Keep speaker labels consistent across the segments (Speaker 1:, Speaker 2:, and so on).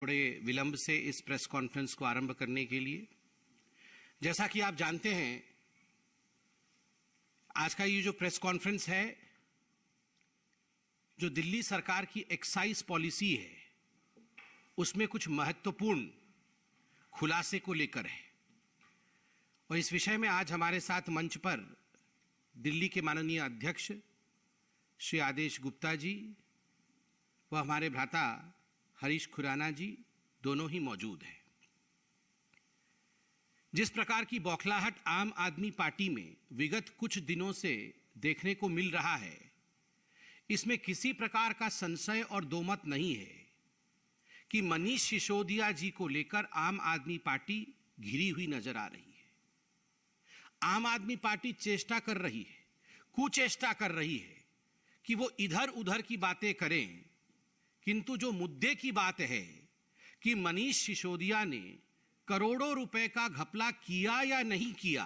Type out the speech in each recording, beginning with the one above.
Speaker 1: थोड़े विलंब से इस प्रेस कॉन्फ्रेंस को आरंभ करने के लिए। जैसा कि आप जानते हैं, आज का ये जो प्रेस कॉन्फ्रेंस है, जो दिल्ली सरकार की एक्साइज पॉलिसी है, उसमें कुछ महत्वपूर्ण खुलासे को लेकर है। और इस विषय में आज हमारे साथ मंच पर दिल्ली के माननीय अध्यक्ष श्री आदेश गुप्ता जी व हमारे भ्राता हरीश खुराना जी दोनों ही मौजूद हैं। जिस प्रकार की बौखलाहट आम आदमी पार्टी में विगत कुछ दिनों से देखने को मिल रहा है, इसमें किसी प्रकार का संशय और दोमत नहीं है कि मनीष सिसोदिया जी को लेकर आम आदमी पार्टी घिरी हुई नजर आ रही है। आम आदमी पार्टी चेष्टा कर रही है, कुचेष्टा कर रही है कि वो इधर उधर की बातें करें, किंतु जो मुद्दे की बात है कि मनीष सिसोदिया ने करोड़ों रुपए का घपला किया या नहीं किया,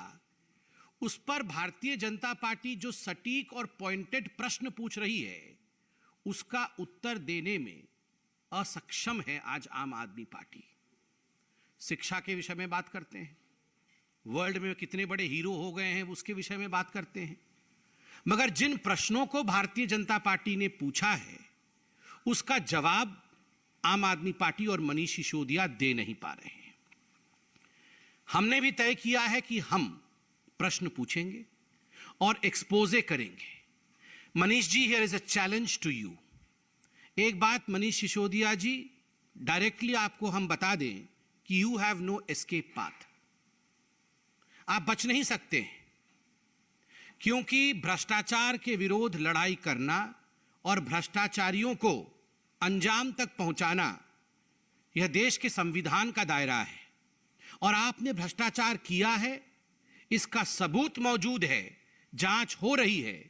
Speaker 1: उस पर भारतीय जनता पार्टी जो सटीक और पॉइंटेड प्रश्न पूछ रही है, उसका उत्तर देने में असक्षम है आज आम आदमी पार्टी। शिक्षा के विषय में बात करते हैं, वर्ल्ड में कितने बड़े हीरो हो गए हैं उसके विषय में बात करते हैं, मगर जिन प्रश्नों को भारतीय जनता पार्टी ने पूछा है उसका जवाब आम आदमी पार्टी और मनीष सिसोदिया दे नहीं पा रहे हैं। हमने भी तय किया है कि हम प्रश्न पूछेंगे और एक्सपोजे करेंगे। Manish ji, here is a challenge to you. एक बात मनीष सिसोदिया जी, डायरेक्टली आपको हम बता दें कि you have no escape path. आप बच नहीं सकते हैं, क्योंकि भ्रष्टाचार के विरोध लड़ाई करना और भ्रष्टाचारियों को अंजाम तक पहुंचाना यह देश के संविधान का दायरा है। और आपने भ्रष्टाचार किया है, इसका सबूत मौजूद है, जांच हो रही है,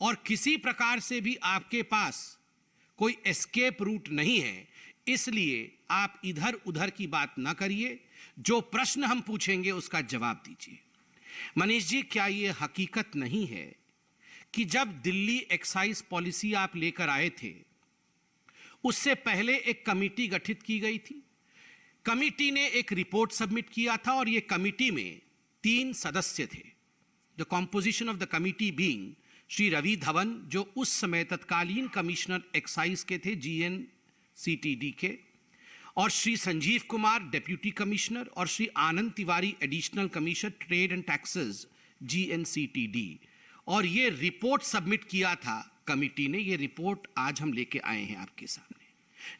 Speaker 1: और किसी प्रकार से भी आपके पास कोई एस्केप रूट नहीं है। इसलिए आप इधर उधर की बात ना करिए, जो प्रश्न हम पूछेंगे उसका जवाब दीजिए। मनीष जी, क्या यह हकीकत नहीं है कि जब दिल्ली एक्साइज पॉलिसी आप लेकर आए थे, उससे पहले एक कमेटी गठित की गई थी। कमेटी ने एक रिपोर्ट सबमिट किया था और यह कमेटी में 3 सदस्य थे। The composition of the committee being Shri Ravi Dhawan, जो उस समय तत्कालीन कमिश्नर एक्साइज के थे GNCTD के, और श्री संजीव कुमार डेप्यूटी कमिश्नर, और Shri Anand Tiwari additional commissioner trade and taxes GNCTD। और ये रिपोर्ट सबमिट किया था कमेटी ने। ये रिपोर्ट आज हम लेके आए हैं आपके सामने।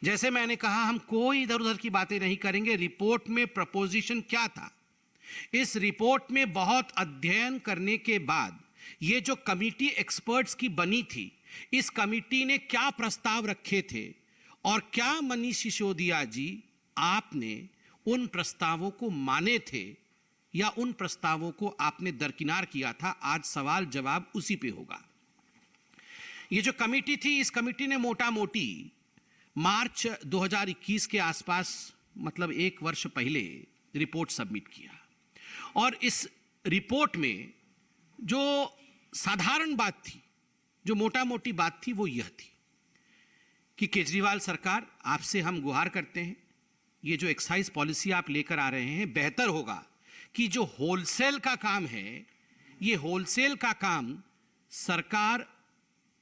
Speaker 1: जैसे मैंने कहा, हम कोई इधर उधर की बातें नहीं करेंगे। रिपोर्ट में प्रपोजिशन क्या था, इस रिपोर्ट में बहुत अध्ययन करने के बाद ये जो कमेटी एक्सपर्ट्स की बनी थी, इस कमेटी ने क्या प्रस्ताव रखे थे और क्या मनीष सिसोदिया जी आपने उन प्रस्तावों को माने थे या उन प्रस्तावों को आपने दरकिनार किया था, आज सवाल जवाब उसी पे होगा। ये जो कमेटी थी, इस कमेटी ने मोटा मोटी मार्च 2021 के आसपास, मतलब 1 वर्ष पहले रिपोर्ट सबमिट किया। और इस रिपोर्ट में जो साधारण बात थी, जो मोटा मोटी बात थी, वो यह थी कि केजरीवाल सरकार, आपसे हम गुहार करते हैं, ये जो एक्साइज पॉलिसी आप लेकर आ रहे हैं, बेहतर होगा कि जो होलसेल का काम है, ये होलसेल का काम सरकार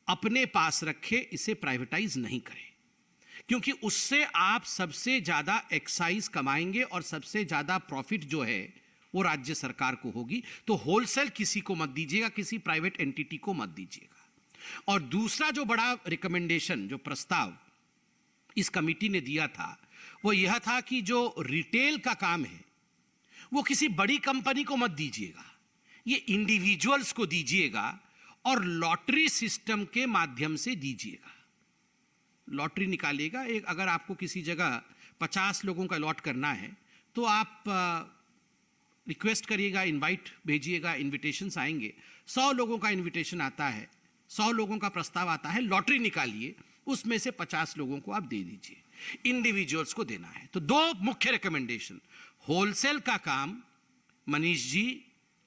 Speaker 1: अपने पास रखे, इसे प्राइवेटाइज नहीं करे, क्योंकि उससे आप सबसे ज्यादा एक्साइज कमाएंगे और सबसे ज्यादा प्रॉफिट जो है वो राज्य सरकार को होगी। तो होलसेल किसी को मत दीजिएगा, किसी प्राइवेट एंटिटी को मत दीजिएगा। और दूसरा जो बड़ा रिकमेंडेशन, जो प्रस्ताव इस कमेटी ने दिया था, वो यह था कि जो रिटेल का काम है वो किसी बड़ी कंपनी को मत दीजिएगा, ये इंडिविजुअल्स को दीजिएगा और लॉटरी सिस्टम के माध्यम से दीजिएगा। लॉटरी निकालिएगा। एक, अगर आपको किसी जगह 50 लोगों का लॉट करना है तो आप रिक्वेस्ट करिएगा, इनवाइट भेजिएगा, इनविटेशंस आएंगे। 100 लोगों का इनविटेशन आता है, 100 लोगों का प्रस्ताव आता है, लॉटरी निकालिए, उसमें से 50 लोगों को आप दे दीजिए, इंडिविजुअल्स को देना है। तो 2 मुख्य रिकमेंडेशन, होलसेल का काम मनीष जी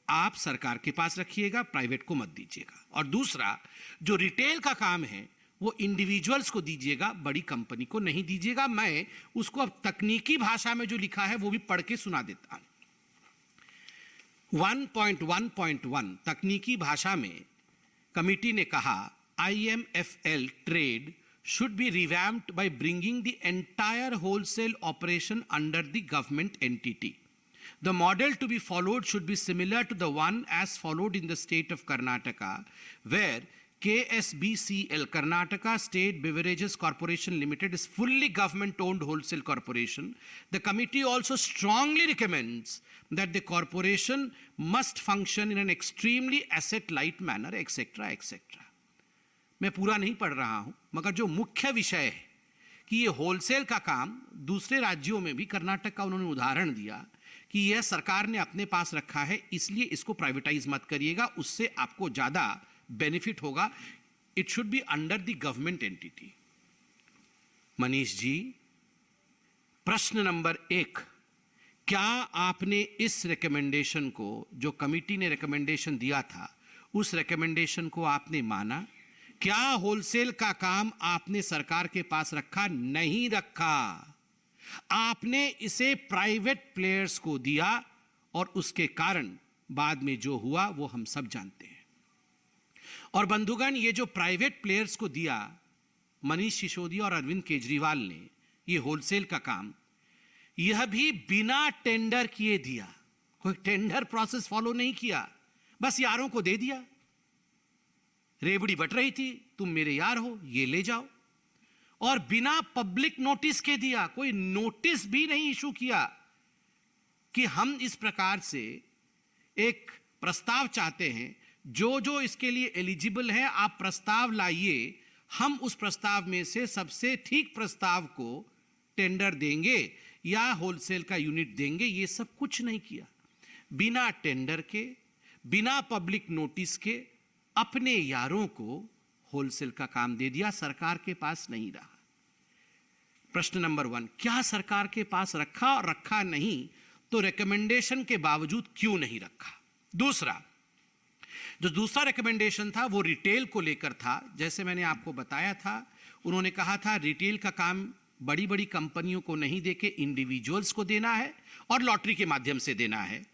Speaker 1: आप सरकार के पास रखिएगा, प्राइवेट को मत दीजिएगा। और दूसरा, जो रिटेल का काम है वो इंडिविजुअल्स को दीजिएगा, बड़ी कंपनी को नहीं दीजिएगा। मैं उसको अब तकनीकी भाषा में जो लिखा है वो भी पढ़ के सुना देता हूं। 1.1.1 तकनीकी भाषा में कमिटी ने कहा, IMFL trade should be revamped by bringing the entire wholesale operation under the government entity. The model to be followed should be similar to the one as followed in the state of Karnataka, where KSBCL, Karnataka State Beverages Corporation Limited, is fully government-owned wholesale corporation. The committee also strongly recommends that the corporation must function in an extremely asset-light manner, etc., etc. मैं पूरा नहीं पढ़ रहा हूं, मगर जो मुख्य विषय है कि ये होलसेल का काम दूसरे राज्यों में भी, कर्नाटक का उन्होंने उदाहरण दिया कि यह सरकार ने अपने पास रखा है, इसलिए इसको प्राइवेटाइज मत करिएगा, उससे आपको ज्यादा बेनिफिट होगा। It should be under the government entity. Manish ji, प्रश्न नंबर 1, क्या आपने इस रिकमेंडेशन को, जो कमिटी ने रिकमेंडेशन दिया था, उस रिकमेंडेशन को आपने माना? क्या होलसेल का काम आपने सरकार के पास रखा? नहीं रखा। आपने इसे प्राइवेट प्लेयर्स को दिया और उसके कारण बाद में जो हुआ वो हम सब जानते हैं। और बंधुगण, ये जो प्राइवेट प्लेयर्स को दिया, मनीष सिसोदिया और अरविंद केजरीवाल ने ये होलसेल का काम, यह भी बिना टेंडर किए दिया। कोई टेंडर प्रोसेस फॉलो नहीं किया, बस यारों को दे दिया। रेवड़ी बट रही थी, तुम मेरे यार हो, ये ले जाओ, और बिना पब्लिक नोटिस के दिया। कोई नोटिस भी नहीं इशू किया कि हम इस प्रकार से एक प्रस्ताव चाहते हैं, जो जो इसके लिए एलिजिबल है आप प्रस्ताव लाइए, हम उस प्रस्ताव में से सबसे ठीक प्रस्ताव को टेंडर देंगे या होलसेल का यूनिट देंगे। ये सब कुछ नहीं किया। बिना टेंडर के, बिना पब्लिक नोटिस के अपने यारों को होलसेल का काम दे दिया, सरकार के पास नहीं रहा। प्रश्न नंबर 1, क्या सरकार के पास रखा, और रखा नहीं तो रिकमेंडेशन के बावजूद क्यों नहीं रखा? दूसरा, जो दूसरा रिकमेंडेशन था वो रिटेल को लेकर था। जैसे मैंने आपको बताया था, उन्होंने कहा था रिटेल का काम बड़ी बड़ी कंपनियों को नहीं देके इंडिविजुअल्स को देना है और लॉटरी के माध्यम से देना है।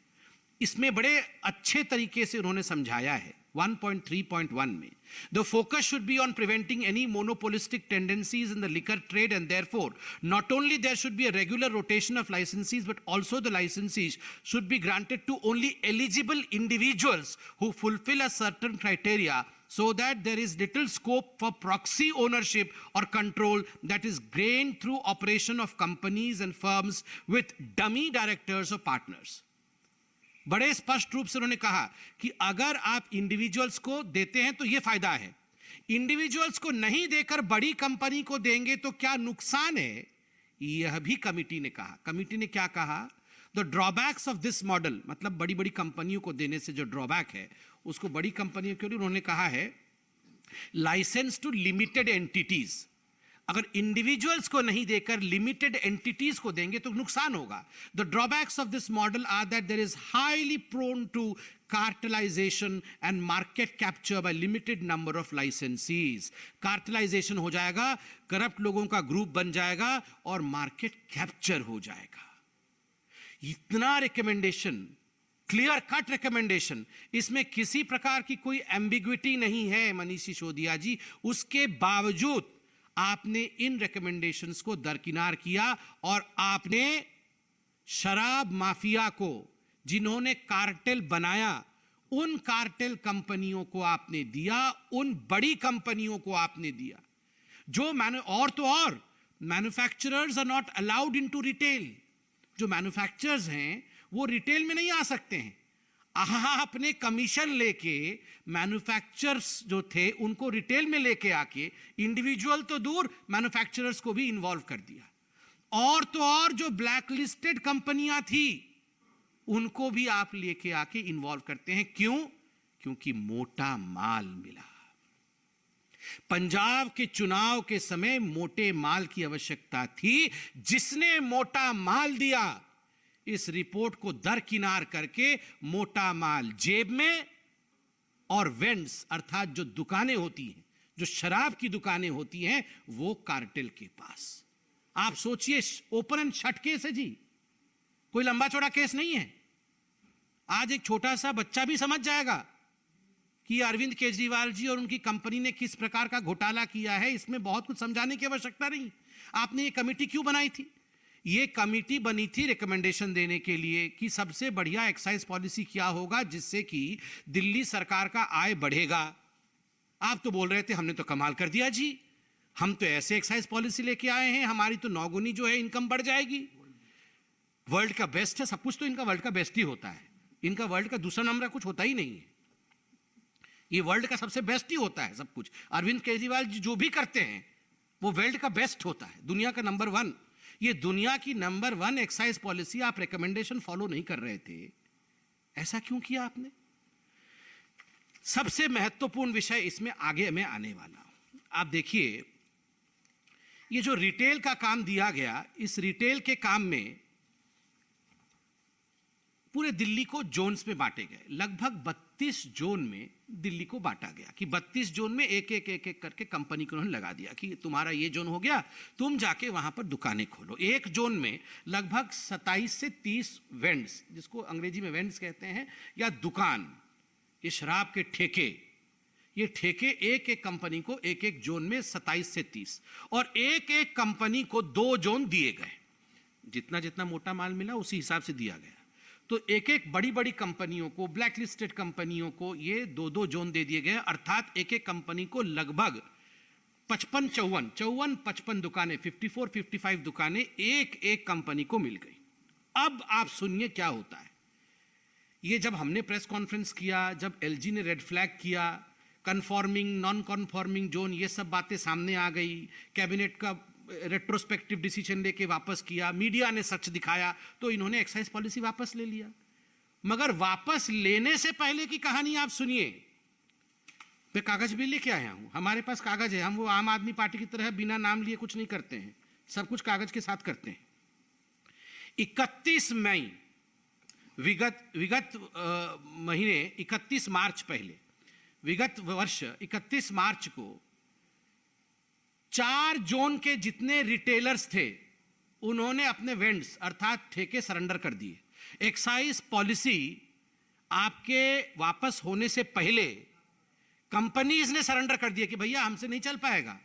Speaker 1: इसमें बड़े अच्छे तरीके से उन्होंने समझाया है 1.3.1 में, the focus should be on preventing any monopolistic tendencies in the liquor trade, and therefore not only there should be a regular rotation of licensees, but also the licensees should be granted to only eligible individuals who fulfill a certain criteria, so that there is little scope for proxy ownership or control that is gained through operation of companies and firms with dummy directors or partners. बड़े स्पष्ट रूप से उन्होंने कहा कि अगर आप individuals को देते हैं तो यह फायदा है, इंडिविजुअल्स को नहीं देकर बड़ी कंपनी को देंगे तो क्या नुकसान है, यह भी कमिटी ने कहा। कमिटी ने क्या कहा? The drawbacks of this model, मतलब बड़ी बड़ी कंपनियों को देने से जो ड्रॉबैक है उसको बड़ी कंपनियों के लिए उन्होंने कहा है लाइसेंस टू लिमिटेड एंटिटीज। अगर इंडिविजुअल्स को नहीं देकर लिमिटेड एंटिटीज को देंगे तो नुकसान होगा। The drawbacks of this model are that there is highly prone to cartelisation and market capture by limited number of licensees. Cartelisation हो जाएगा, करप्ट लोगों का ग्रुप बन जाएगा और मार्केट कैप्चर हो जाएगा। इतना रिकमेंडेशन, क्लियर कट रिकमेंडेशन, इसमें किसी प्रकार की कोई एम्बिग्विटी नहीं है मनीष सिसोदिया जी। उसके बावजूद आपने इन रिकमेंडेशंस को दरकिनार किया और आपने शराब माफिया को, जिन्होंने कार्टेल बनाया, उन कार्टेल कंपनियों को आपने दिया, उन बड़ी कंपनियों को आपने दिया जो और manufacturers are not allowed into retail. जो मैन्युफैक्चरर्स हैं वो रिटेल में नहीं आ सकते हैं। आपने कमीशन लेके मैन्युफैक्चरर्स जो थे उनको रिटेल में लेके आके, इंडिविजुअल तो दूर, मैन्युफैक्चरर्स को भी इन्वॉल्व कर दिया। और तो और जो ब्लैकलिस्टेड कंपनियां थी उनको भी आप लेके आके इन्वॉल्व करते हैं। क्यों? क्योंकि मोटा माल मिला। पंजाब के चुनाव के समय मोटे माल की आवश्यकता थी। जिसने मोटा माल दिया, इस रिपोर्ट को दरकिनार करके मोटा माल जेब में और वेंड्स, अर्थात जो दुकानें होती हैं, जो शराब की दुकानें होती हैं वो कार्टेल के पास। आप सोचिए, ओपन एंड शट केस है जी, कोई लंबा चौड़ा केस नहीं है। आज एक छोटा सा बच्चा भी समझ जाएगा कि अरविंद केजरीवाल जी और उनकी कंपनी ने किस प्रकार का घोटाला किया है। इसमें बहुत कुछ समझाने की आवश्यकता नहीं। आपने ये कमेटी क्यों बनाई थी? ये कमेटी बनी थी रिकमेंडेशन देने के लिए कि सबसे बढ़िया एक्साइज पॉलिसी क्या होगा जिससे कि दिल्ली सरकार का आय बढ़ेगा। आप तो बोल रहे थे हमने तो कमाल कर दिया जी, हम तो ऐसे एक्साइज पॉलिसी लेके आए हैं, हमारी तो 9 गुनी जो है इनकम बढ़ जाएगी। वर्ल्ड का बेस्ट है, सब कुछ तो इनका वर्ल्ड का बेस्ट ही होता है, इनका वर्ल्ड का दूसरा नंबर कुछ होता ही नहीं है, ये वर्ल्ड का सबसे बेस्ट ही होता है सब कुछ। अरविंद केजरीवाल जी जो भी करते हैं वो वर्ल्ड का बेस्ट होता है, दुनिया का नंबर 1। ये दुनिया की नंबर 1 एक्साइज पॉलिसी आप रिकमेंडेशन फॉलो नहीं कर रहे थे, ऐसा क्यों किया आपने? सबसे महत्वपूर्ण विषय इसमें आगे मैं आने वाला हूं। आप देखिए, ये जो रिटेल का काम दिया गया, इस रिटेल के काम में पूरे दिल्ली को जोन्स में बांटे गए। लगभग 32 जोन में दिल्ली को बांटा गया कि 32 जोन में एक एक करके कंपनी को उन्होंने लगा दिया कि तुम्हारा ये जोन हो गया, तुम जाके वहां पर दुकानें खोलो। एक जोन में लगभग 27 से 30 वेंड्स, जिसको अंग्रेजी में वेंड्स कहते हैं, या दुकान, ये शराब के ठेके, ये ठेके एक एक कंपनी को एक एक जोन में 27 से 30, और एक एक कंपनी को 2 जोन दिए गए। जितना जितना मोटा माल मिला उसी हिसाब से दिया गया। तो एक एक बड़ी बड़ी कंपनियों को, ब्लैक लिस्टेड कंपनियों को ये 2-2 जोन दे दिए गए, अर्थात एक एक कंपनी को लगभग 55 दुकानें, 54-55 दुकानें एक एक कंपनी को मिल गई। अब आप सुनिए क्या होता है। ये जब हमने प्रेस कॉन्फ्रेंस किया, जब एलजी ने रेड फ्लैग किया, कन्फॉर्मिंग नॉन कन्फॉर्मिंग जोन, ये सब बातें सामने आ गई, कैबिनेट का रेट्रोस्पेक्टिव डिसीजन लेके वापस किया, मीडिया ने सच दिखाया, तो इन्होंने एक्साइज पॉलिसी वापस ले लिया। मगर वापस लेने से पहले की कहानी आप सुनिए। मैं कागज भी लेके आया हूं, हमारे पास कागज है, हम वो आम आदमी पार्टी की तरह बिना नाम लिए कुछ नहीं करते हैं, सब कुछ कागज के साथ करते हैं। 31 मई विगत महीने 31 मार्च पहले, विगत वर्ष 31 मार्च को 4 जोन के जितने रिटेलर्स थे उन्होंने अपने वेंड्स अर्थात ठेके सरेंडर कर दिए। एक्साइज पॉलिसी आपके वापस होने से पहले कंपनीज ने सरेंडर कर दिया कि भैया हमसे नहीं चल पाएगा,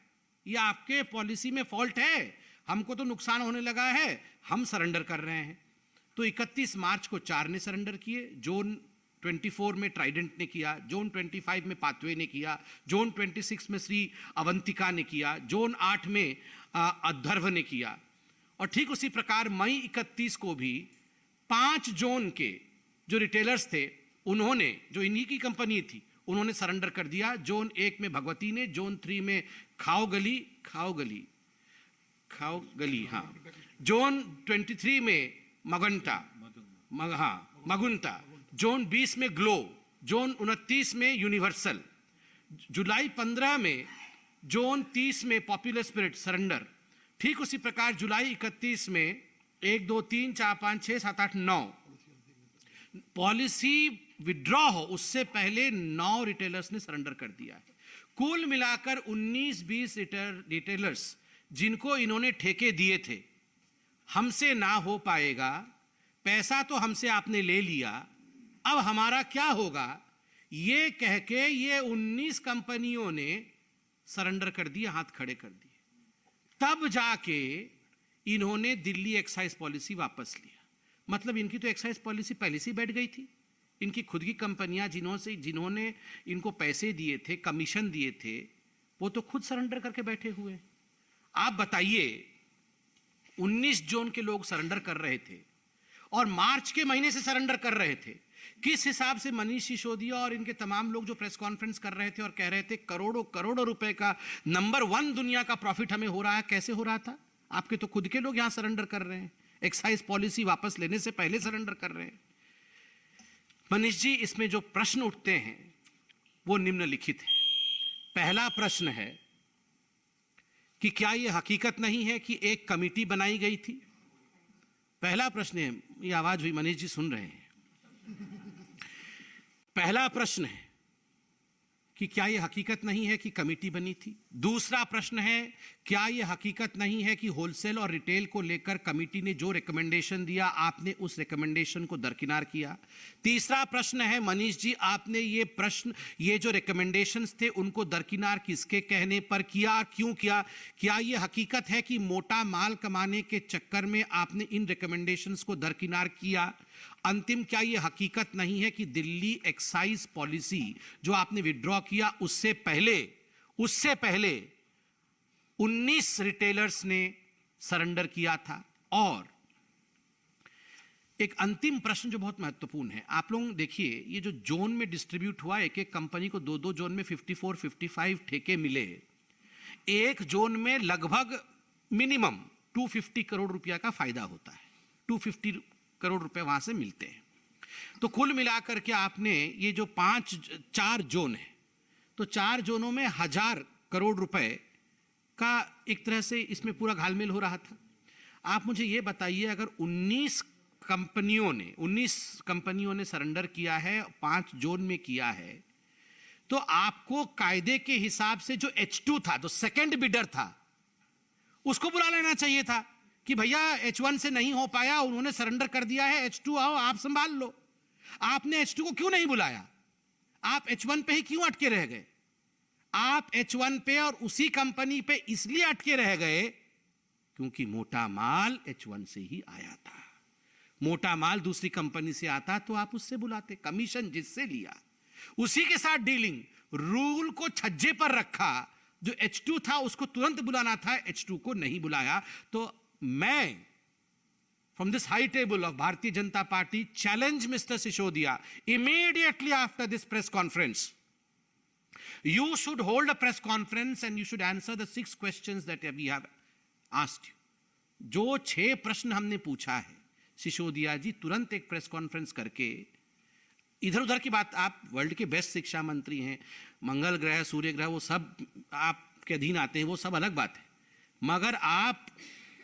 Speaker 1: ये आपके पॉलिसी में फॉल्ट है, हमको तो नुकसान होने लगा है, हम सरेंडर कर रहे हैं। तो 31 मार्च को 4 ने सरेंडर किए। जोन 24 में ट्राइडेंट ने किया, जोन 25 में पाथवे ने किया, जोन 26 में श्री अवंतिका ने किया, जोन 8 में अध्वर्व ने किया, और ठीक उसी प्रकार मई 31 को भी 5 जोन के जो रिटेलर्स थे उन्होंने, जो इन्हीं की कंपनी थी, उन्होंने सरेंडर कर दिया। जोन 1 में भगवती ने, जोन 3 में खाओगली, हाँ, जोन 23 में मगुंता, जोन 20 में ग्लो, जोन 29 में यूनिवर्सल, जुलाई 15 में जोन 30 में पॉपुलर स्पिरिट सरेंडर। ठीक उसी प्रकार जुलाई 31 में 1 2 3 4 5 6 7 8 9 पॉलिसी विड्रॉ हो उससे पहले 9 रिटेलर्स ने सरेंडर कर दिया है। कुल मिलाकर 19-20 रिटेलर्स जिनको इन्होंने ठेके दिए थे, हमसे ना हो पाएगा, पैसा तो हमसे आपने ले लिया, अब हमारा क्या होगा, ये कह के ये 19 कंपनियों ने सरेंडर कर दिए, हाथ खड़े कर दिए। तब जाके इन्होंने दिल्ली एक्साइज पॉलिसी वापस लिया। मतलब इनकी तो एक्साइज पॉलिसी पहले से बैठ गई थी। इनकी खुद की कंपनियां जिन्होंने इनको पैसे दिए थे, कमीशन दिए थे, वो तो खुद सरेंडर करके बैठे हुए। आप बताइए, 19 जोन के लोग सरेंडर कर रहे थे और मार्च के महीने से सरेंडर कर रहे थे। किस हिसाब से मनीष सिसोदिया और इनके तमाम लोग जो प्रेस कॉन्फ्रेंस कर रहे थे और कह रहे थे करोड़ों करोड़ों रुपए का नंबर 1 दुनिया का प्रॉफिट हमें हो रहा है, कैसे हो रहा था? आपके तो खुद के लोग यहां सरेंडर कर रहे हैं, एक्साइज पॉलिसी वापस लेने से पहले सरेंडर कर रहे हैं। मनीष जी, इसमें जो प्रश्न उठते हैं वो निम्नलिखित है। पहला प्रश्न है कि क्या यह हकीकत नहीं है कि एक कमेटी बनाई गई थी? पहला प्रश्न है, ये आवाज हुई, मनीष जी सुन रहे हैं। पहला प्रश्न है, कि क्या यह हकीकत नहीं है कि कमेटी बनी थी? दूसरा प्रश्न है, क्या यह हकीकत नहीं है कि होलसेल और रिटेल को लेकर कमेटी ने जो रिकमेंडेशन दिया, आपने उस रिकमेंडेशन को दरकिनार किया? तीसरा प्रश्न है, मनीष जी, आपने ये जो रिकमेंडेशंस थे उनको दरकिनार किसके कहने पर किया, क्यों किया? क्या यह हकीकत है कि मोटा माल कमाने के चक्कर में आपने इन रिकमेंडेशंस को दरकिनार किया? अंतिम, क्या यह हकीकत नहीं है कि दिल्ली एक्साइज पॉलिसी जो आपने विड्रॉ किया उससे पहले 19 रिटेलर्स ने सरेंडर किया था? और एक अंतिम प्रश्न जो बहुत महत्वपूर्ण है, आप लोग देखिए, ये जो जोन में डिस्ट्रीब्यूट हुआ, एक एक कंपनी को दो जोन में 54-55 ठेके मिले। एक जोन में लगभग मिनिमम 250 करोड़ रुपया का फायदा होता है, 250 करोड़ रुपए वहां से मिलते हैं। तो कुल मिलाकर के आपने ये जो 4 जोन है, तो 4 जोनों में 1000 करोड़ रुपए का एक तरह से इसमें पूरा घालमेल हो रहा था। आप मुझे ये बताइए, अगर 19 कंपनियों ने सरेंडर किया है, 5 जोन में किया है, तो आपको कायदे के हिसाब से जो H2 था, जो सेकंड बिडर था, उसको बुला लेना चाहिए था कि भैया H1 से नहीं हो पाया, उन्होंने सरेंडर कर दिया है, H2 आओ, आप संभाल लो। आपने H2 को क्यों नहीं बुलाया? आप H1 पे ही क्यों अटके रह गए? आप H1 पे और उसी कंपनी पे इसलिए अटके रह गए क्योंकि मोटा माल H1 से ही आया था। मोटा माल दूसरी कंपनी से आता तो आप उससे बुलाते, कमीशन जिससे लिया उसी के साथ डीलिंग। रूल को छज्जे पर रखा, जो H2 था उसको तुरंत बुलाना था, H2 को नहीं बुलाया। तो मैं from this high table of Bharatiya Janata Party challenge Mr. Sisodiya, immediately after this press conference you should hold a press conference and you should answer the 6 questions that we have asked you. जो 6 प्रश्न हमने पूछा है, सिसोदिया जी तुरंत एक press conference करके, इधर उधर की बात, आप वर्ल्ड के बेस्ट शिक्षा मंत्री हैं, मंगल ग्रह, सूर्य ग्रह, वो सब आपके अधीन आते हैं, वो सब अलग बात है, मगर आप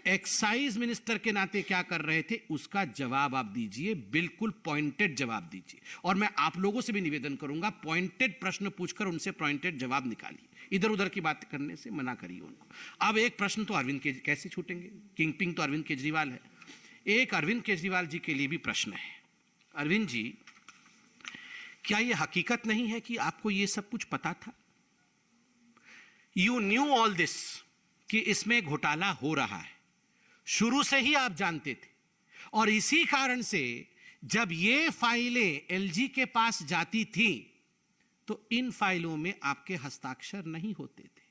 Speaker 1: एक्साइज मिनिस्टर के नाते क्या कर रहे थे उसका जवाब आप दीजिए, बिल्कुल पॉइंटेड जवाब दीजिए। और मैं आप लोगों से भी निवेदन करूंगा, पॉइंटेड प्रश्न पूछकर उनसे पॉइंटेड जवाब निकालिए, इधर उधर की बात करने से मना करिए उनको। अब एक प्रश्न तो अरविंद केजरीवाल कैसे छूटेंगे, किंगपिन तो अरविंद केजरीवाल है। एक अरविंद केजरीवाल जी के लिए भी प्रश्न है। अरविंद जी, क्या यह हकीकत नहीं है कि आपको यह सब कुछ पता था? यू न्यू ऑल दिस, कि इसमें घोटाला हो रहा है, शुरू से ही आप जानते थे। और इसी कारण से जब ये फाइलें एलजी के पास जाती थी तो इन फाइलों में आपके हस्ताक्षर नहीं होते थे।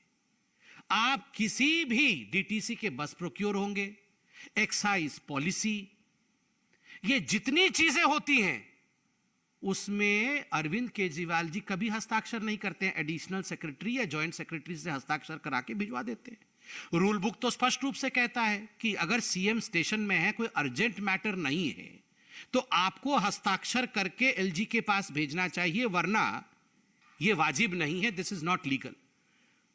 Speaker 1: आप किसी भी डीटीसी के बस प्रोक्योर होंगे, एक्साइज पॉलिसी, ये जितनी चीजें होती हैं उसमें अरविंद केजरीवाल जी कभी हस्ताक्षर नहीं करते हैं, एडिशनल सेक्रेटरी या जॉइंट सेक्रेटरी से हस्ताक्षर करा के भिजवा देते हैं। रूल बुक तो स्पष्ट रूप से कहता है कि अगर सीएम स्टेशन में है, कोई अर्जेंट मैटर नहीं है, तो आपको हस्ताक्षर करके एलजी के पास भेजना चाहिए, वरना यह वाजिब नहीं है, दिस इज नॉट लीगल।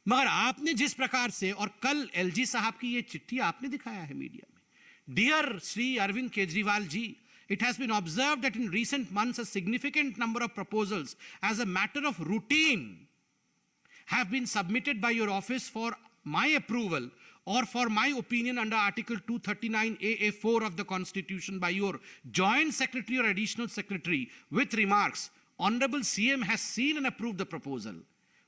Speaker 1: मगर आपने जिस प्रकार से, और कल एलजी साहब की यह चिट्ठी आपने दिखाया है मीडिया में, dear Shri Arvind Kejriwal ji, it has been observed that in recent months a significant number of proposals as a matter of routine have been submitted by your office for my approval or for my opinion under Article 239AA(4) of the Constitution by your Joint Secretary or Additional Secretary with remarks, Honorable CM has seen and approved the proposal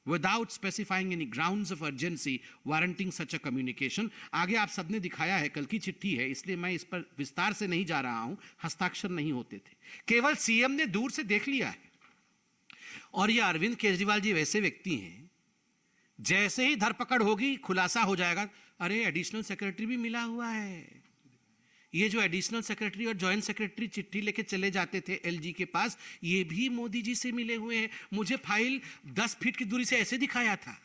Speaker 1: without specifying any grounds of urgency warranting such a communication. आगे आप सबने दिखाया है, कल की चिट्ठी है, इसलिए मैं इस पर विस्तार से नहीं जा रहा हूं। हस्ताक्षर नहीं होते थे, केवल सीएम ने दूर से देख लिया है। और ये अरविंद केजरीवाल जी वैसे व्यक्ति हैं, जैसे ही धरपकड़ होगी, खुलासा हो जाएगा, अरे एडिशनल सेक्रेटरी भी मिला हुआ है। ये जो एडिशनल सेक्रेटरी और जॉइंट सेक्रेटरी चिट्ठी लेके चले जाते थे एलजी के पास, ये भी मोदी जी से मिले हुए हैं। मुझे फाइल 10 फीट की दूरी से ऐसे दिखाया था,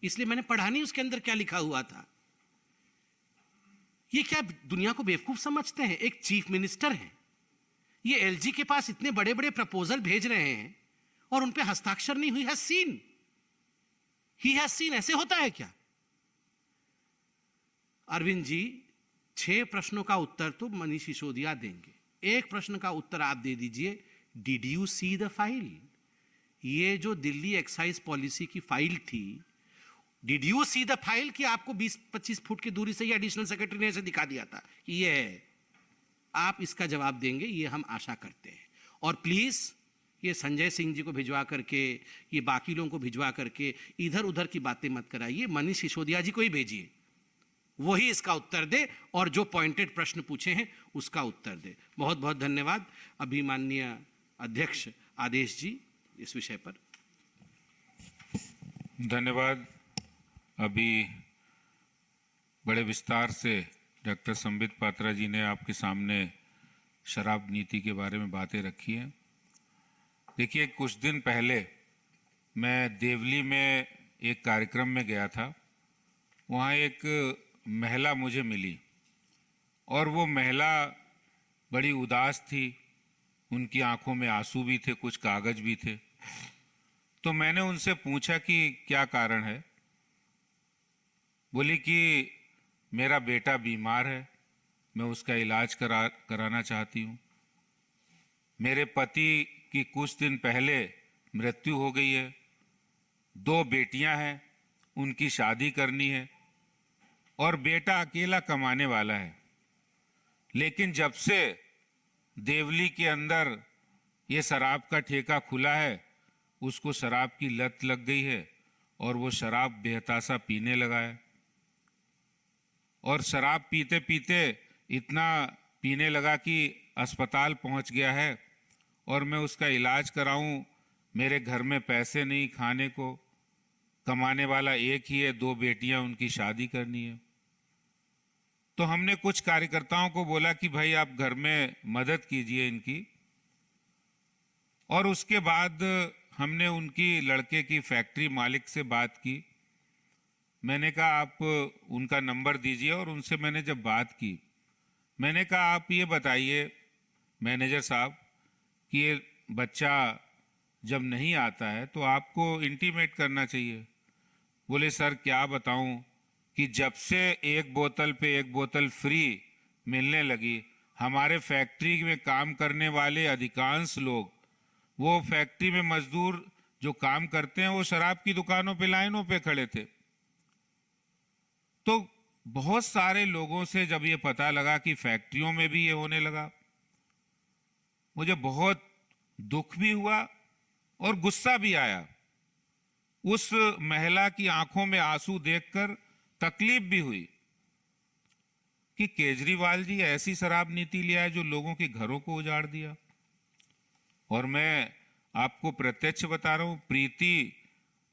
Speaker 1: इसलिए मैंने पढ़ा नहीं उसके अंदर क्या लिखा हुआ था। ये क्या दुनिया को बेवकूफ समझते हैं? एक चीफ मिनिस्टर हैं, ये एलजी के पास इतने बड़े बड़े प्रपोजल भेज रहे हैं और उन पे हस्ताक्षर नहीं हुई। Has seen, he has seen, ऐसे होता है क्या? अरविंद जी, 6 प्रश्नों का उत्तर तो मनीष सिसोदिया देंगे, एक प्रश्न का उत्तर आप दे दीजिए, did you see the file? ये जो दिल्ली एक्साइज पॉलिसी की फाइल थी, did you see the file कि आपको 20-25 फुट की दूरी से ही एडिशनल सेक्रेटरी ने ऐसे दिखा दिया था कि ये है? आप इसका जवाब देंगे, ये हम आशा करते हैं। और प्लीज ये संजय सिंह जी को भिजवा करके, ये बाकी लोगों को भिजवा करके इधर उधर की बातें मत कराइए, मनीष सिसोदिया जी को ही भेजिए, वही इसका उत्तर दे और जो पॉइंटेड प्रश्न पूछे हैं उसका उत्तर दे। बहुत बहुत धन्यवाद। अभी माननीय अध्यक्ष आदेश जी इस विषय पर।
Speaker 2: धन्यवाद। अभी बड़े विस्तार से डॉक्टर संबित पात्रा जी ने आपके सामने शराब नीति के बारे में बातें रखी हैं। देखिए, कुछ दिन पहले मैं देवली में एक कार्यक्रम में गया था। वहाँ एक महिला मुझे मिली और वो महिला बड़ी उदास थी, उनकी आंखों में आंसू भी थे, कुछ कागज भी थे। तो मैंने उनसे पूछा कि क्या कारण है। बोली कि मेरा बेटा बीमार है, मैं उसका इलाज कराना चाहती हूँ। मेरे पति की कुछ दिन पहले मृत्यु हो गई है, 2 बेटियां हैं, उनकी शादी करनी है और बेटा अकेला कमाने वाला है। लेकिन जब से देवली के अंदर ये शराब का ठेका खुला है, उसको शराब की लत लग गई है और वो शराब बेहताशा पीने लगा है। और शराब पीते पीते इतना पीने लगा कि अस्पताल पहुंच गया है और मैं उसका इलाज कराऊं, मेरे घर में पैसे नहीं खाने को, कमाने वाला एक ही है, 2 बेटियां, उनकी शादी करनी है। तो हमने कुछ कार्यकर्ताओं को बोला कि भाई आप घर में मदद कीजिए इनकी। और उसके बाद हमने उनकी लड़के की फैक्ट्री मालिक से बात की। मैंने कहा आप उनका नंबर दीजिए और उनसे मैंने जब बात की, मैंने कहा आप ये बताइए मैनेजर साहब कि ये बच्चा जब नहीं आता है तो आपको इंटीमेट करना चाहिए। बोले सर क्या बताऊं कि जब से 1 बोतल पे 1 बोतल फ्री मिलने लगी, हमारे फैक्ट्री में काम करने वाले अधिकांश लोग, वो फैक्ट्री में मजदूर जो काम करते हैं, वो शराब की दुकानों पे लाइनों पे खड़े थे। तो बहुत सारे लोगों से जब ये पता लगा कि फैक्ट्रियों में भी ये होने लगा, मुझे बहुत दुख भी हुआ और गुस्सा भी आया। उस महिला की आंखों में आंसू देखकर तकलीफ भी हुई कि केजरीवाल जी ऐसी शराब नीति ले आए जो लोगों के घरों को उजाड़ दिया। और मैं आपको प्रत्यक्ष बता रहा हूं, प्रीति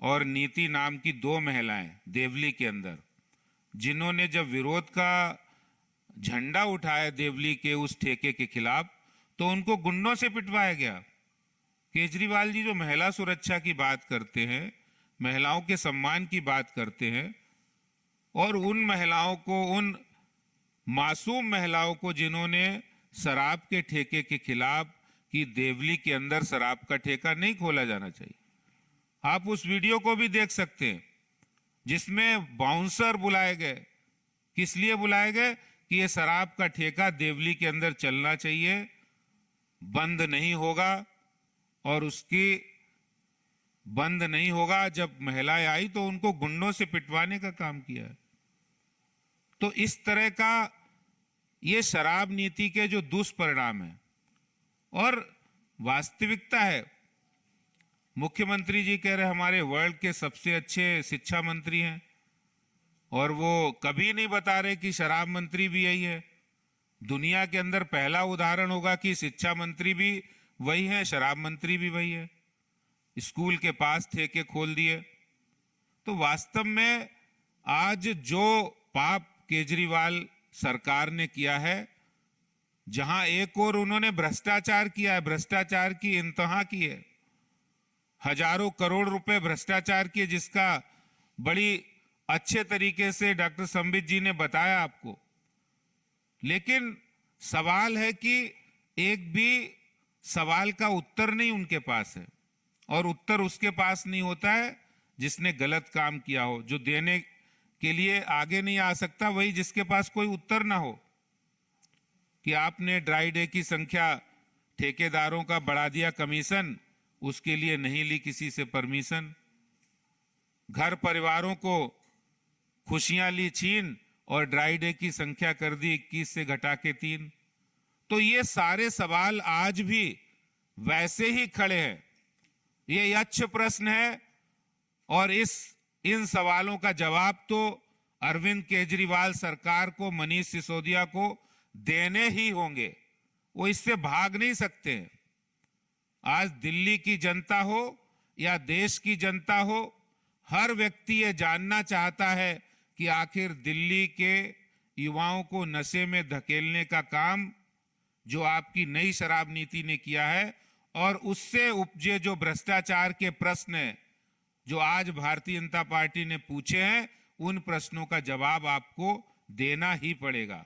Speaker 2: और नीति नाम की 2 महिलाएं देवली के अंदर, जिन्होंने जब विरोध का झंडा उठाया देवली के उस ठेके के खिलाफ, तो उनको गुंडों से पिटवाया गया। केजरीवाल जी जो महिला सुरक्षा की बात करते हैं, महिलाओं के सम्मान की बात करते हैं, और उन महिलाओं को, उन मासूम महिलाओं को जिन्होंने शराब के ठेके के खिलाफ कि देवली के अंदर शराब का ठेका नहीं खोला जाना चाहिए। आप उस वीडियो को भी देख सकते हैं जिसमें बाउंसर बुलाए गए। किस लिए बुलाए गए? कि ये शराब का ठेका देवली के अंदर चलना चाहिए, बंद नहीं होगा। और उसकी बंद नहीं होगा। जब महिलाएं आई तो उनको गुंडों से पिटवाने का काम किया है। तो इस तरह का ये शराब नीति के जो दुष्परिणाम है और वास्तविकता है। मुख्यमंत्री जी कह रहे हमारे वर्ल्ड के सबसे अच्छे शिक्षा मंत्री हैं, और वो कभी नहीं बता रहे कि शराब मंत्री भी यही है। दुनिया के अंदर पहला उदाहरण होगा कि शिक्षा मंत्री भी वही है, शराब मंत्री भी वही है। स्कूल के पास ठेके खोल दिए। तो वास्तव में आज जो पाप केजरीवाल सरकार ने किया है, जहां एक और उन्होंने भ्रष्टाचार किया है, भ्रष्टाचार की इंतहा की है, हजारों करोड़ रुपए भ्रष्टाचार किए, जिसका बड़ी अच्छे तरीके से डॉक्टर संबित जी ने बताया आपको। लेकिन सवाल है कि एक भी सवाल का उत्तर नहीं उनके पास है, और उत्तर उसके पास नहीं होता है जिसने गलत काम किया हो। जो देने के लिए आगे नहीं आ सकता वही जिसके पास कोई उत्तर ना हो। कि आपने ड्राई डे की संख्या ठेकेदारों का बढ़ा दिया कमीशन, उसके लिए नहीं ली किसी से परमिशन। घर परिवारों को खुशियां ली छीन और ड्राई डे की संख्या कर दी 21 से घटा के 3। तो ये सारे सवाल आज भी वैसे ही खड़े हैं। ये यच्छ प्रश्न है और इन सवालों का जवाब तो अरविंद केजरीवाल सरकार को, मनीष सिसोदिया को देने ही होंगे। वो इससे भाग नहीं सकते। आज दिल्ली की जनता हो या देश की जनता हो, हर व्यक्ति ये जानना चाहता है कि आखिर दिल्ली के युवाओं को नशे में धकेलने का काम जो आपकी नई शराब नीति ने किया है और उससे उपजे जो भ्रष्टाचार के प्रश्न हैं जो आज भारतीय जनता पार्टी ने पूछे हैं, उन प्रश्नों का जवाब आपको देना ही पड़ेगा।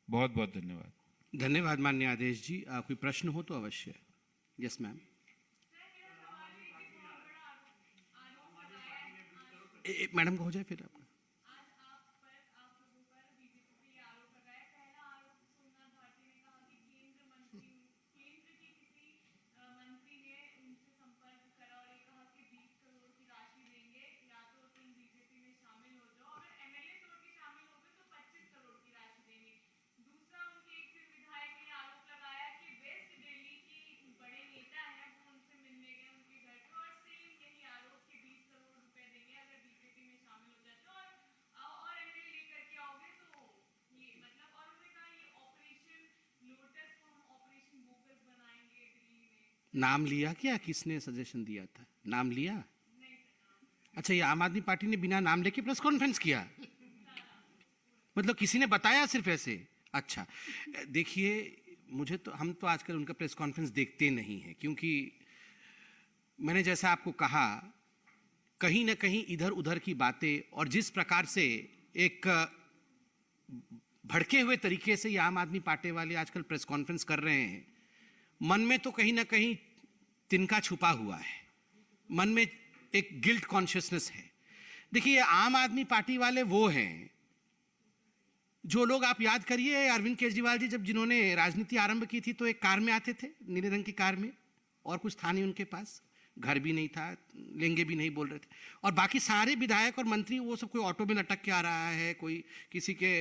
Speaker 2: बहुत बहुत धन्यवाद।
Speaker 1: धन्यवाद माननीय आदेश जी। कोई प्रश्न हो तो अवश्य। Yes ma'am. मैडम को हो जाए फिर आपका। नाम लिया क्या? किसने सजेशन दिया था? नाम लिया? अच्छा, ये आम आदमी पार्टी ने बिना नाम लेके प्रेस कॉन्फ्रेंस किया? मतलब किसी ने बताया सिर्फ ऐसे? अच्छा, देखिए, मुझे तो, हम तो आजकल उनका प्रेस कॉन्फ्रेंस देखते नहीं हैं, क्योंकि मैंने जैसा आपको कहा, कहीं ना कहीं इधर उधर की बातें और जिस प्रकार से एक भड़के हुए तरीके से ये आम आदमी पार्टी वाले आजकल प्रेस कॉन्फ्रेंस कर रहे हैं, मन में तो कहीं ना कहीं तिनका छुपा हुआ है। मन में एक गिल्ट कॉन्शियसनेस है। देखिए, आम आदमी पार्टी वाले वो हैं जो लोग, आप याद करिए अरविंद केजरीवाल जी जब जिन्होंने राजनीति आरंभ की थी तो एक कार में आते थे, नीले रंग की कार में, और कुछ था नहीं उनके पास, घर भी नहीं था, लेंगे भी नहीं बोल रहे थे। और बाकी सारे विधायक और मंत्री वो सब कोई ऑटो में लटक के आ रहा है, कोई किसी के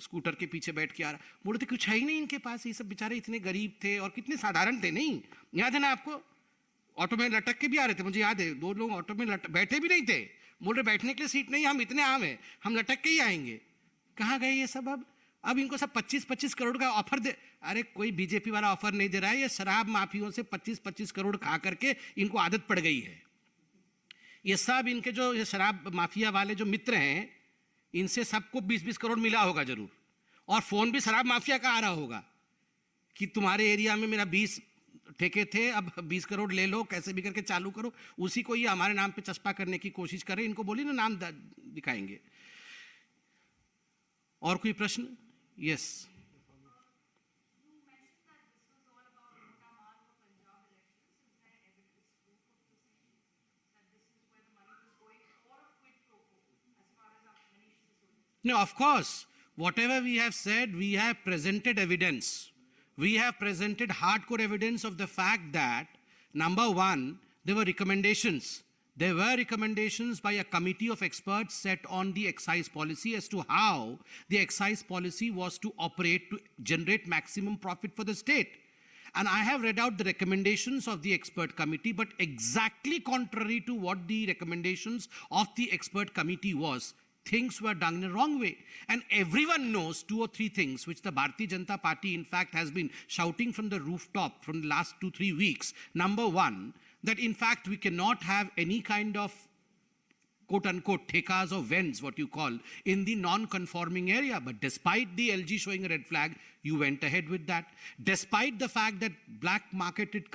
Speaker 1: स्कूटर के पीछे बैठ के आ रहा, बोलते कुछ है ही नहीं इनके पास। ये सब बेचारे इतने गरीब थे और कितने साधारण थे, नहीं याद है ना आपको? ऑटो में लटक के भी आ रहे थे, मुझे याद है। 2 लोग ऑटो में बैठे भी नहीं थे, बोल रहे बैठने के लिए सीट नहीं, हम इतने आम हैं, हम लटक के ही आएंगे। कहाँ गए ये सब? अब इनको सब 25-25 करोड़ का ऑफर दे। अरे कोई बीजेपी वाला ऑफर नहीं दे रहा है, ये शराब माफियों से 25-25 करोड़ खा करके इनको आदत पड़ गई है। ये सब इनके जो ये शराब माफिया वाले जो मित्र हैं, इनसे सबको 20-20 करोड़ मिला होगा जरूर। और फोन भी शराब माफिया का आ रहा होगा कि तुम्हारे एरिया में मेरा 20 ठेके थे, अब 20 करोड़ ले लो, कैसे भी करके चालू करो। उसी को ये हमारे नाम पे चस्पा करने की कोशिश कर रहे। इनको बोलिए ना, नाम दिखाएंगे। और कोई प्रश्न? Yes. No, of course, whatever we have said, we have presented evidence. We have presented hardcore evidence of the fact that, number one, there were recommendations. There were recommendations by a committee of experts set on the excise policy as to how the excise policy was to operate to generate maximum profit for the state. And I have read out the recommendations of the expert committee, but exactly contrary to what the recommendations of the expert committee was, things were done in a wrong way. And everyone knows 2 or 3 things which the Bharatiya Janata Party in fact has been shouting from the rooftop from the last 2-3 weeks. Number one, that in fact we cannot have any kind of quote-unquote thekas or vends, what you call, in the non-conforming area. But despite the LG showing a red flag, you went ahead with that. Despite the fact that blacklisted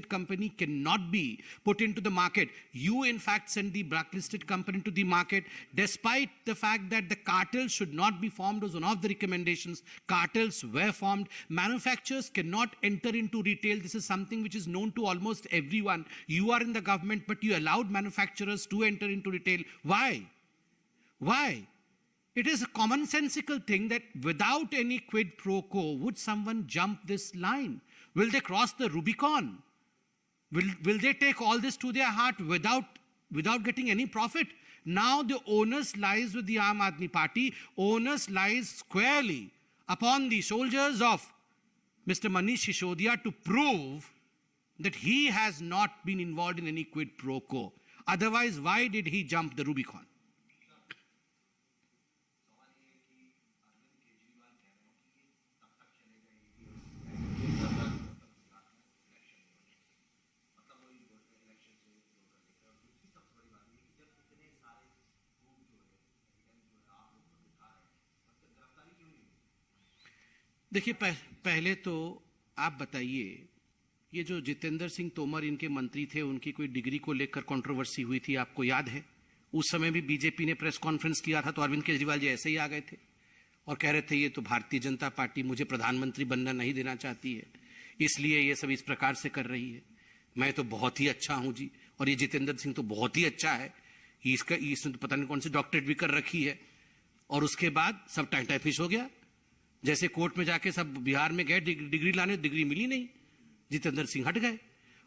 Speaker 1: company cannot be put into the market, you in fact sent the blacklisted company to the market. Despite the fact that the cartel should not be formed as one of the recommendations, cartels were formed. Manufacturers cannot enter into retail. This is something which is known to almost everyone. You are in the government, but you allowed manufacturers to enter into retail. Why? Why? It is a commonsensical thing that without any quid pro quo, would someone jump this line? Will they cross the Rubicon? Will they take all this to their heart without getting any profit? Now the onus lies with the Aam Aadmi Party. Onus lies squarely upon the soldiers of Mr. Manish Sisodia to prove that he has not been involved in any quid pro quo. Otherwise, why did he jump the Rubicon? देखिए, पहले तो आप बताइए, ये जो जितेंद्र सिंह तोमर इनके मंत्री थे, उनकी कोई डिग्री को लेकर कंट्रोवर्सी हुई थी, आपको याद है? उस समय भी बीजेपी ने प्रेस कॉन्फ्रेंस किया था तो अरविंद केजरीवाल जी ऐसे ही आ गए थे और कह रहे थे ये तो भारतीय जनता पार्टी मुझे प्रधानमंत्री बनना नहीं देना चाहती है, इसलिए ये सब इस प्रकार से कर रही है। मैं तो बहुत ही अच्छा हूं जी, और ये जितेंद्र सिंह तो बहुत ही अच्छा है, इसने तो पता नहीं कौन सी डॉक्टरेट भी कर रखी है। और उसके बाद सब टाइफिश हो गया। जैसे कोर्ट में जाके सब बिहार में गए डिग्री लाने, डिग्री मिली नहीं, जितेंद्र सिंह हट गए।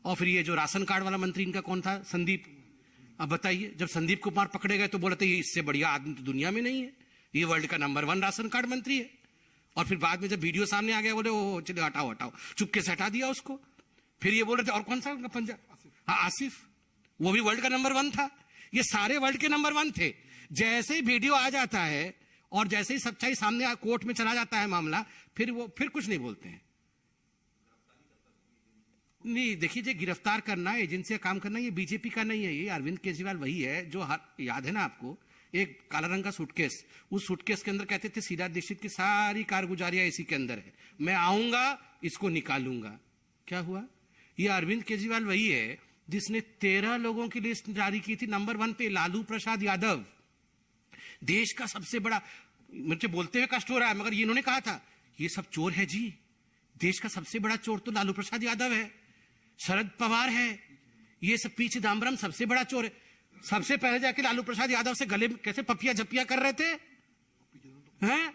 Speaker 1: और फिर ये जो राशन कार्ड वाला मंत्री इनका कौन था, संदीप, अब बताइए, जब संदीप कुमार पकड़े गए तो बोले थे ये इससे बढ़िया आदमी तो दुनिया में नहीं है, ये वर्ल्ड का नंबर 1 राशन कार्ड मंत्री है। और फिर बाद में जब वीडियो सामने आ गया बोले ओ चलो हटाओ हटाओ, चुपके से हटा दिया उसको। फिर ये बोल रहे थे और कौन सा पंजाब, हाँ आसिफ, वो भी वर्ल्ड का नंबर 1 था। ये सारे वर्ल्ड के नंबर 1 थे। जैसे ही वीडियो आ जाता है और जैसे ही सच्चाई सामने कोर्ट में चला जाता है मामला, फिर वो फिर कुछ नहीं बोलते हैं। नहीं देखिए, जो गिरफ्तार करना, एजेंसी का काम करना, ये बीजेपी का नहीं है, ये अरविंद केजरीवाल वही है जो याद है ना आपको, एक काला रंग का सूटकेस, उस सूटकेस के अंदर कहते थे शीला दीक्षित की सारी कारगुजारियां इसी के अंदर है, मैं आऊंगा इसको निकालूंगा। क्या हुआ? ये अरविंद केजरीवाल वही है जिसने 13 लोगों की लिस्ट जारी की थी। नंबर 1 पे लालू प्रसाद यादव, देश का सबसे बड़ा, मुझे बोलते हुए कष्ट हो रहा है मगर ये इन्होंने कहा था ये सब चोर है जी, देश का सबसे बड़ा चोर तो लालू प्रसाद यादव है, शरद पवार है, ये सब पी चिदम्बरम सबसे बड़ा चोर है। सबसे पहले जाके लालू प्रसाद यादव से गले में कैसे पपिया झपिया कर रहे थे हैं?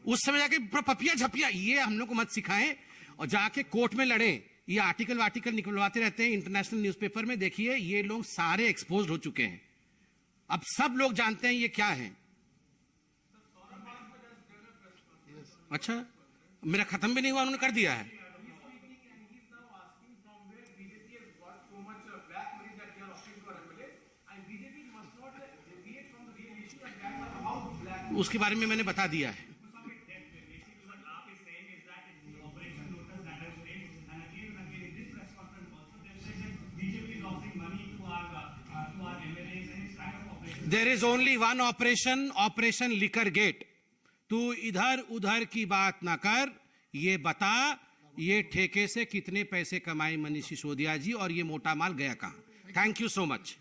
Speaker 1: उस समय जाके पपिया झपिया, ये हम लोग को मत सिखाएं और जाके कोर्ट में लड़े। ये आर्टिकल निकलवाते रहते हैं इंटरनेशनल न्यूज़पेपर में, देखिए ये लोग सारे एक्सपोज हो चुके हैं, अब सब लोग जानते हैं ये क्या है। अच्छा, मेरा खत्म भी नहीं हुआ, उन्होंने कर दिया है। उसके बारे में मैंने बता दिया है। There is only one operation, operation liquor gate. तू इधर उधर की बात ना कर, ये बता ये ठेके से कितने पैसे कमाए मनीष सिसोदिया जी और ये मोटा माल गया कहां। Thank you so much.